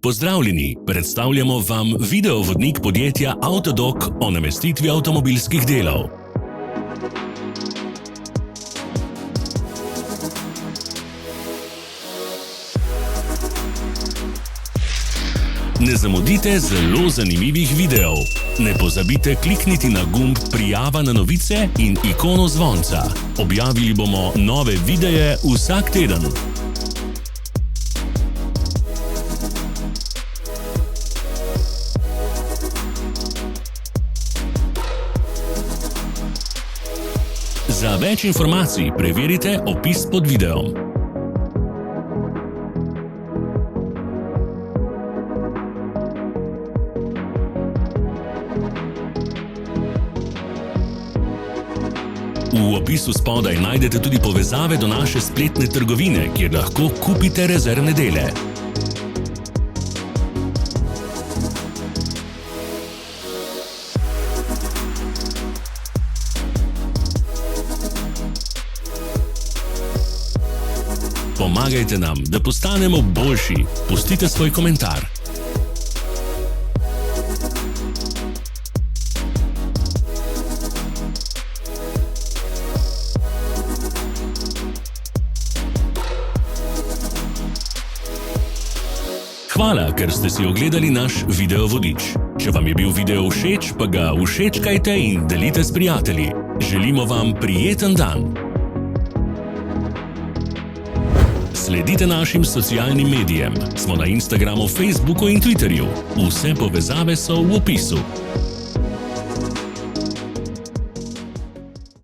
Pozdravljeni, predstavljamo vam videovodnik podjetja Avtodok o namestitvi avtomobilskih delov. Ne zamudite zelo zanimivih videov. Ne pozabite klikniti na gumb Prijava na novice in ikono zvonca. Objavili bomo nove videe vsak teden. Za več informacij preverite opis pod videom. V opisu spodaj najdete tudi povezave do naše spletne trgovine, kjer lahko kupite rezervne dele. Pomagajte nam, da postanemo boljši. Pustite svoj komentar. Hvala, ker ste si ogledali naš videovodič. Če vam je bil video všeč, pa ga všečkajte in delite s prijatelji. Želimo vam prijeten dan. Sledite našim socialnim medijem. Smo na Instagramu, Facebooku in Twitterju. Vse povezave so v opisu.